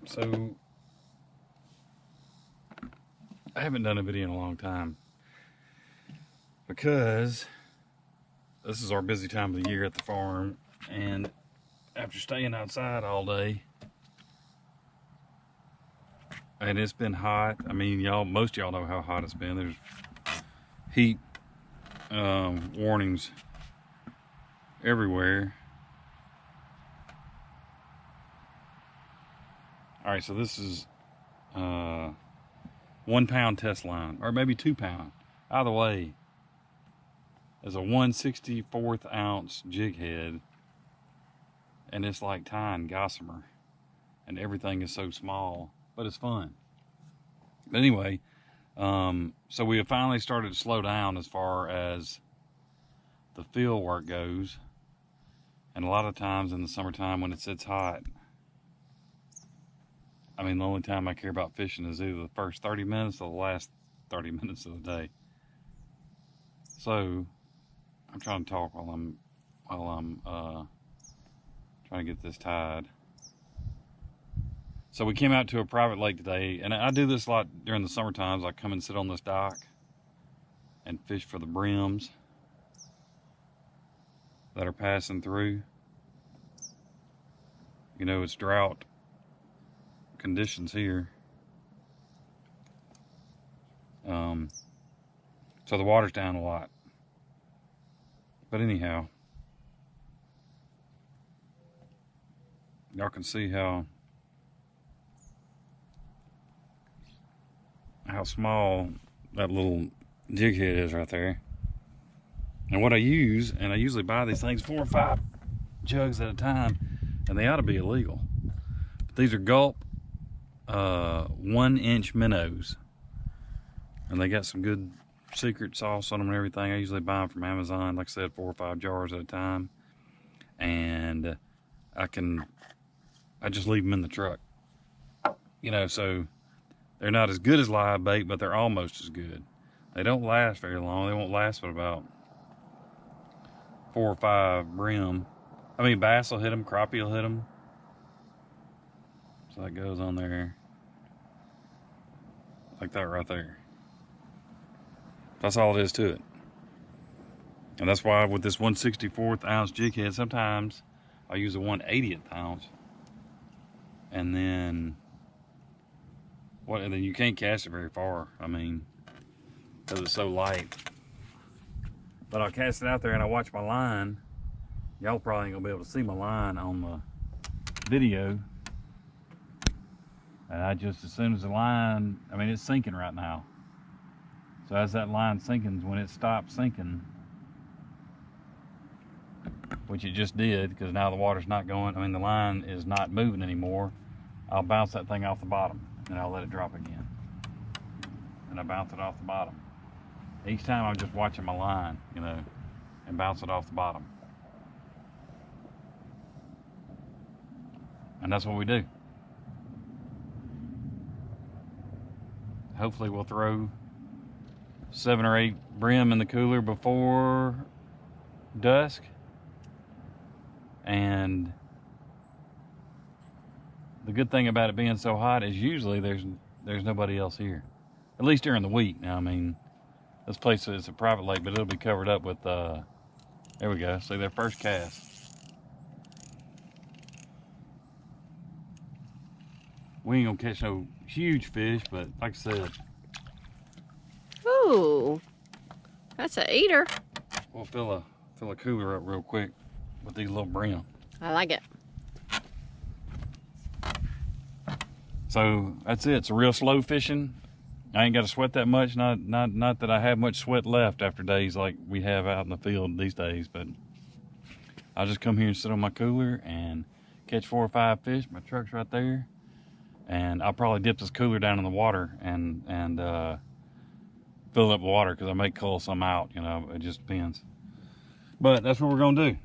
So I haven't done a video in a long time because this is our busy time of the year at the farm, and after staying outside all day, and it's been hot. I mean, most of y'all know how hot it's been. There's heat warnings everywhere. All right, so this is 1 pound test line, or maybe 2 pound. Either way, is a 1/64 ounce jig head, and it's like tying gossamer, and everything is so small, but it's fun. But anyway, so we have finally started to slow down as far as the field work goes, and a lot of times in the summertime when it sits hot, I mean, the only time I care about fishing is either the first 30 minutes or the last 30 minutes of the day. So I'm trying to talk while I'm trying to get this tied. So we came out to a private lake today, and I do this a lot during the summer times. I come and sit on this dock and fish for the brims that are passing through. You know, it's drought conditions here. So the water's down a lot. But anyhow, y'all can see how small that little jig head is right there. And what I use, and I usually buy these things 4 or 5 jugs at a time, and they ought to be illegal. But these are gulp 1-inch minnows, and they got some good secret sauce on them and everything. I usually buy them from Amazon, like I said, 4 or 5 jars at a time, and I just leave them in the truck, you know. So they're not as good as live bait, but they're almost as good. They don't last very long. They won't last but about 4 or 5 brim. I mean, bass will hit them, crappie will hit them. So that goes on there like that right there. That's all it is to it. And that's why with this 1/64 ounce jig head, sometimes I use a 1/80 ounce. And then you can't cast it very far. I mean, because it's so light. But I'll cast it out there and I watch my line. Y'all probably ain't gonna be able to see my line on the video. And I just, as soon as the line, I mean, it's sinking right now. So as that line sinks, when it stops sinking, which it just did, because now the water's not going, I mean, the line is not moving anymore, I'll bounce that thing off the bottom and I'll let it drop again. And I bounce it off the bottom. Each time I'm just watching my line, you know, and bounce it off the bottom. And that's what we do. Hopefully we'll throw 7 or 8 brim in the cooler before dusk. And the good thing about it being so hot is usually there's nobody else here, at least during the week. Now, I mean, this place is a private lake, but it'll be covered up with there we go. See, their first cast. We ain't gonna catch no huge fish, but like I said, ooh, that's a eater. we'll fill a cooler up real quick with these little brim. I like it. So that's it. It's a real slow fishing. I ain't got to sweat that much. Not that I have much sweat left after days like we have out in the field these days, but I'll just come here and sit on my cooler and catch 4 or 5 fish. My truck's right there, and I'll probably dip this cooler down in the water and fill it up with water, because I may cull some out, you know. It just depends. But that's what we're gonna do.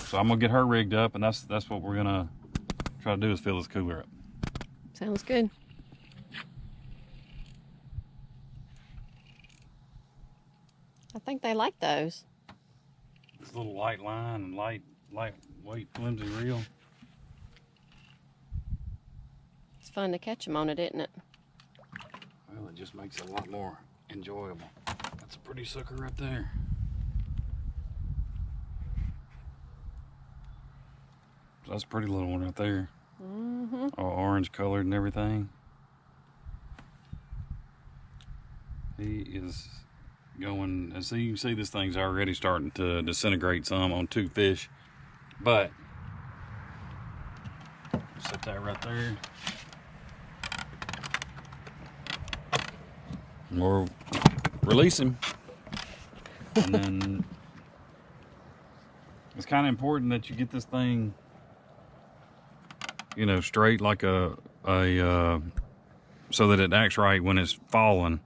So I'm gonna get her rigged up, and that's what we're gonna try to do, is fill this cooler up. Sounds good. I think they like those. It's a little light line and lightweight flimsy reel. fun to catch them on it, isn't it? Well, it just makes it a lot more enjoyable. That's a pretty sucker right there. That's a pretty little one right there. Mm-hmm. All orange colored and everything. He is going, and so you can see this thing's already starting to disintegrate some on 2 fish, but set that right there. We'll release him, and then it's kind of important that you get this thing, you know, straight like so that it acts right when it's falling.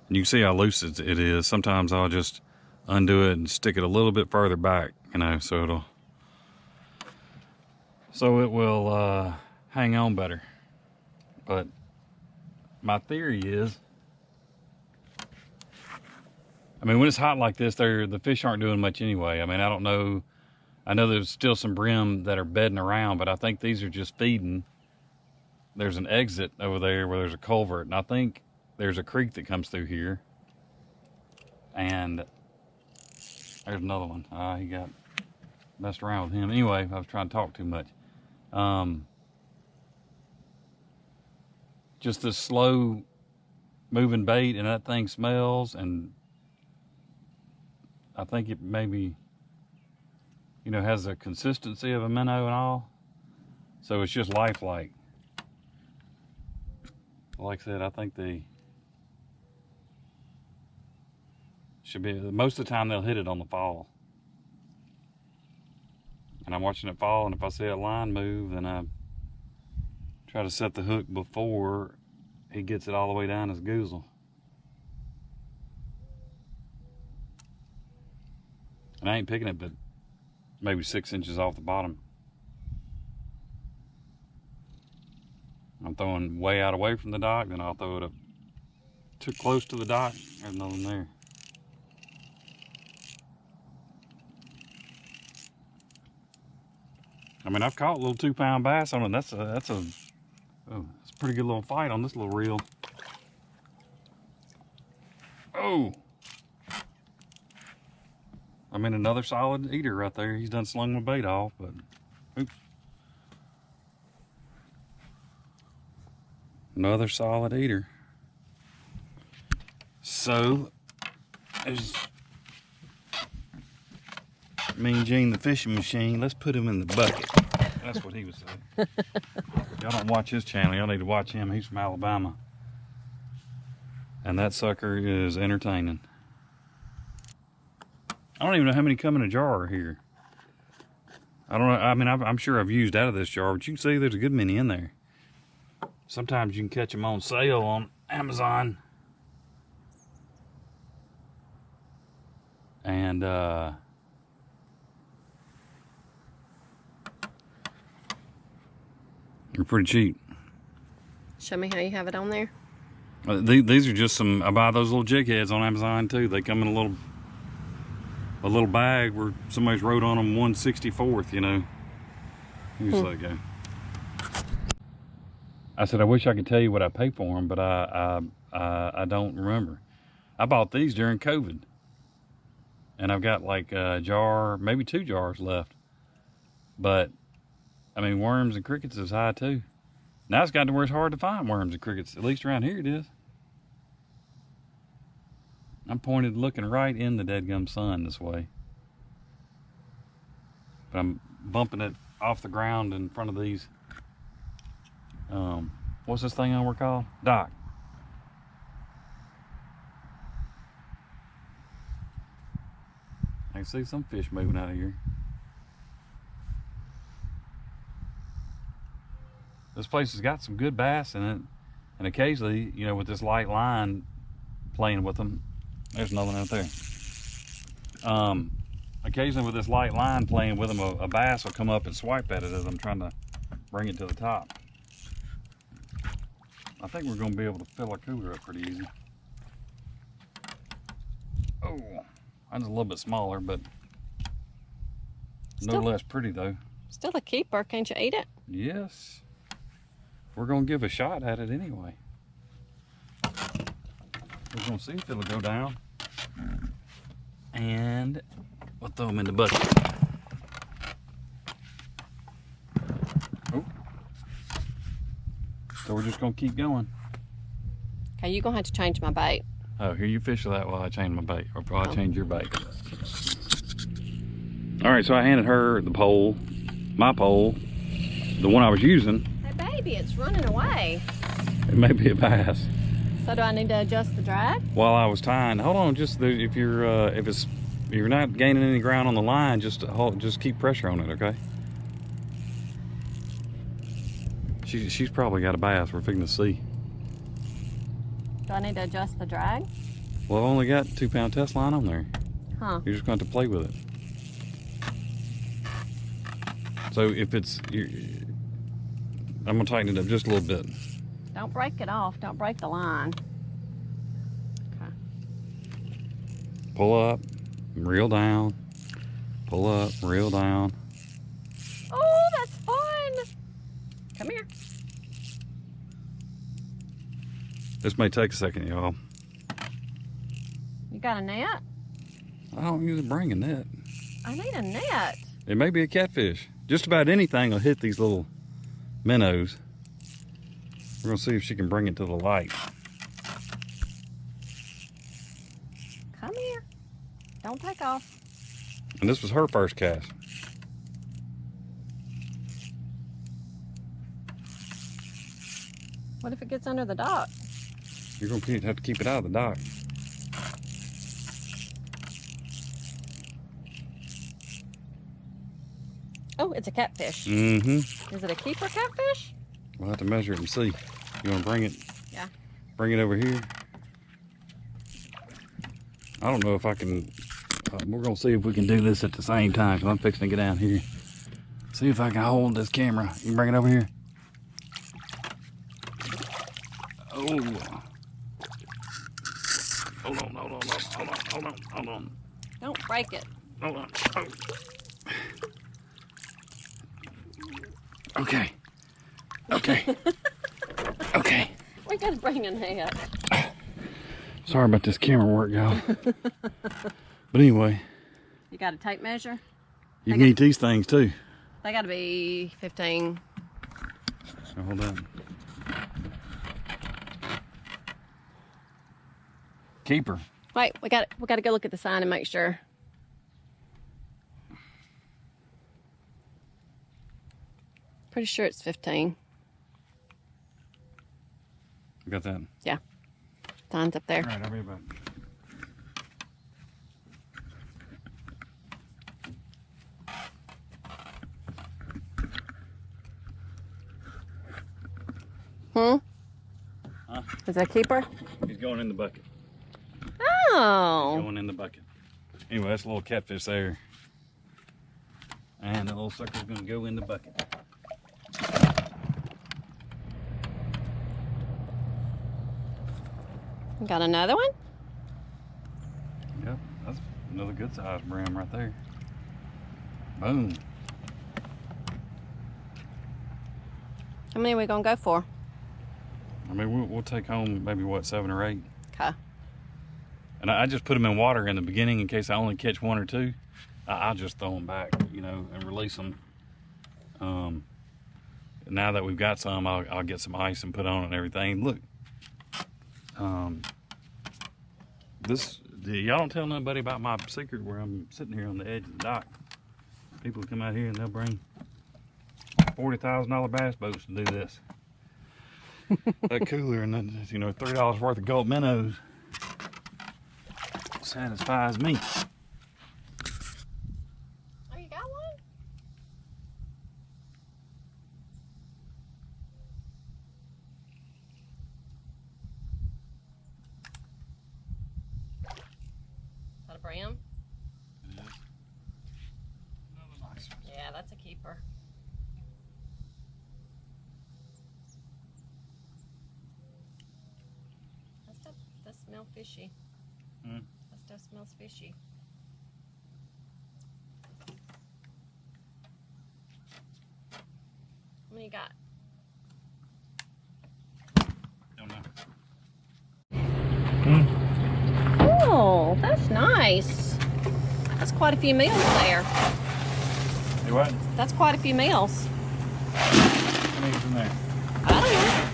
And you can see how loose it is. Sometimes I'll just undo it and stick it a little bit further back, you know, so it will hang on better. But my theory is, I mean, when it's hot like this, the fish aren't doing much anyway. I mean, I don't know. I know there's still some brim that are bedding around, but I think these are just feeding. There's an exit over there where there's a culvert, and I think there's a creek that comes through here. And there's another one. He got messed around with him. Anyway, I was trying to talk too much. Just this slow moving bait, and that thing smells, and I think it maybe, you know, has the consistency of a minnow and all. So it's just lifelike. Like I said, I think they should be, most of the time they'll hit it on the fall. And I'm watching it fall, and if I see a line move, then I try to set the hook before he gets it all the way down his goozle. And I ain't picking it but maybe 6 inches off the bottom. I'm throwing way out away from the dock, then I'll throw it up too close to the dock. There's nothing there. I mean, I've caught little 2-pound bass on it. That's a pretty good little fight on this little reel. Oh! I mean, another solid eater right there. He's done slung my bait off, but oops. Another solid eater. So, there's Mean Gene the fishing machine. Let's put him in the bucket. That's what he was saying. Y'all don't watch his channel. Y'all need to watch him. He's from Alabama. And that sucker is entertaining. I don't even know how many come in a jar here. I don't know. I mean, I'm sure I've used out of this jar, but you can see there's a good many in there. Sometimes you can catch them on sale on Amazon. And they're pretty cheap. Show me how you have it on there. These are just some, I buy those little jig heads on Amazon too. They come in a little bag where somebody's wrote on them 1/64th, you know. Here's that go. I said, I wish I could tell you what I paid for them, but I don't remember. I bought these during COVID. And I've got like a jar, maybe 2 jars left. But, I mean, worms and crickets is high too. Now it's gotten to where it's hard to find worms and crickets. At least around here it is. I'm pointed looking right in the deadgum sun this way. But I'm bumping it off the ground in front of these, what's this thing we're called? Dock. I can see some fish moving out of here. This place has got some good bass in it. And occasionally, you know, with this light line playing with them, there's another one out there. Occasionally with this light line playing with them, a bass will come up and swipe at it as I'm trying to bring it to the top. I think we're going to be able to fill our cooler up pretty easy. Oh, mine's a little bit smaller, but no less pretty though. Still a keeper. Can't you eat it? Yes. we're gonna give a shot at it anyway. We're gonna see if it'll go down. And we'll throw them in the bucket. Oh. So we're just gonna keep going. Okay, you're gonna have to change my bait. Oh, here you fish that while I change my bait, or while I change your bait. All right, so I handed her the pole, my pole, the one I was using. Hey baby, it's running away. It may be a bass. So do I need to adjust the drag? While I was tying, hold on, if you're not gaining any ground on the line, just keep pressure on it, okay? She's probably got a bass. We're fixing to see. Do I need to adjust the drag? Well, I've only got 2-pound test line on there. Huh. You're just going to have to play with it. So if I'm gonna tighten it up just a little bit. Don't break it off. Don't break the line. Okay. Pull up, reel down. Pull up, reel down. Oh, that's fun. Come here. This may take a second, y'all. You got a net? I don't usually bring a net. I need a net. It may be a catfish. Just about anything will hit these little minnows. We're gonna see if she can bring it to the light. Come here. Don't take off. And this was her first cast. What if it gets under the dock? You're gonna have to keep it out of the dock. Oh, it's a catfish. Mm-hmm. Is it a keeper catfish? We'll have to measure it and see. You wanna bring it? Yeah. Bring it over here. I don't know if I can, we're gonna see if we can do this at the same time, because I'm fixing to get down here. See if I can hold this camera. You can bring it over here. Oh. Hold on. Don't break it. Hold on. Oh. Okay. Okay. We gotta bring a net. Sorry about this camera work, y'all. But anyway. You got a tape measure? You can eat these things too. They gotta be 15. Now, hold on. Keeper. Wait, we gotta go look at the sign and make sure. Pretty sure it's 15. You got that? Yeah. Sign's up there. All right, I'll be back. Hmm? Huh? Is that a keeper? He's going in the bucket. Oh. Going in the bucket. Anyway, that's a little catfish there. And the little sucker's gonna go in the bucket. Got another one? Yep, that's another good sized bream right there. Boom. How many are we gonna go for? I mean, we'll take home maybe, what, 7 or 8. Okay. And I just put them in water in the beginning in case I only catch 1 or 2. I'll just throw them back, you know, and release them. Now that we've got some, I'll get some ice and put on it and everything. Look. Y'all don't tell nobody about my secret where I'm sitting here on the edge of the dock. People come out here and they'll bring $40,000 bass boats to do this. That cooler and then, you know, $3 worth of gulp minnows satisfies me. Oh, you got one? Is that a bream? Yeah. Another nice one. Yeah, that's a keeper. That does smell fishy. Mm. That stuff smells fishy. How many you got? nice. That's quite a few meals there. Hey, what? That's quite a few meals. How many's in there? I don't know.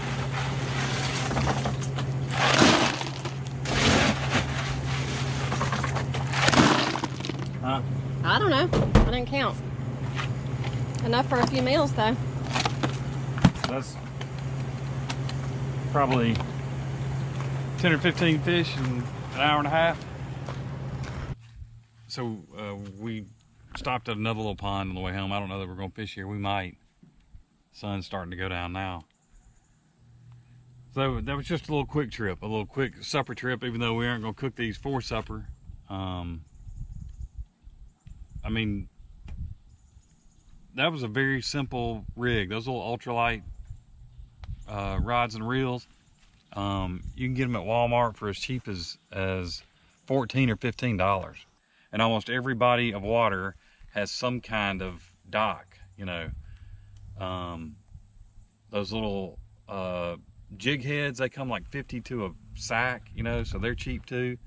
Huh? I don't know. I didn't count. Enough for a few meals though. That's probably 10 or 15 fish in an hour and a half. So we stopped at another little pond on the way home. I don't know that we're going to fish here. We might. Sun's starting to go down now. So that was just a little quick trip, a little quick supper trip, even though we aren't going to cook these for supper. I mean, that was a very simple rig. Those little ultralight rods and reels, you can get them at Walmart for as cheap as $14 or $15. And almost every body of water has some kind of dock, you know. Those little jig heads, they come like 50 to a sack, you know, so they're cheap too.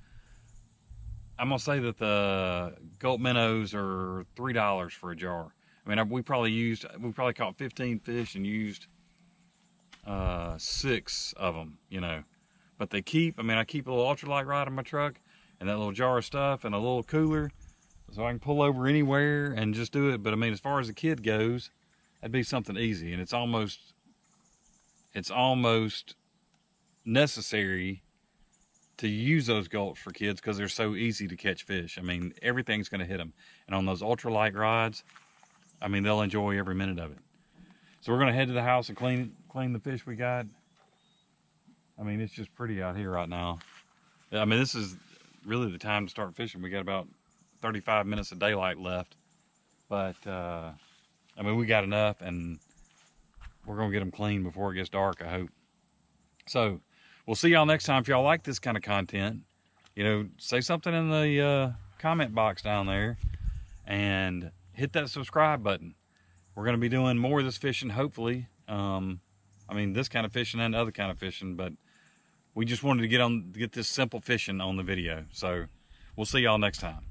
I'm gonna say that the gulp minnows are $3 for a jar. I mean, we probably caught 15 fish and used 6 of them, you know. But they keep, I mean, I keep a little ultralight rod in my truck and that little jar of stuff and a little cooler so I can pull over anywhere and just do it. But I mean, as far as the kid goes, that'd be something easy, and it's almost necessary to use those gulps for kids because they're so easy to catch fish. I mean, everything's going to hit them. And on those ultralight rods, I mean, they'll enjoy every minute of it. So we're going to head to the house and clean the fish we got. I mean, it's just pretty out here right now. I mean, this is really the time to start fishing. We got about 35 minutes of daylight left. But, I mean, we got enough, and we're going to get them clean before it gets dark, I hope. So we'll see y'all next time. If y'all like this kind of content, you know, say something in the comment box down there and hit that subscribe button. We're going to be doing more of this fishing, hopefully. I mean, this kind of fishing and other kind of fishing, but we just wanted to get this simple fishing on the video. So we'll see y'all next time.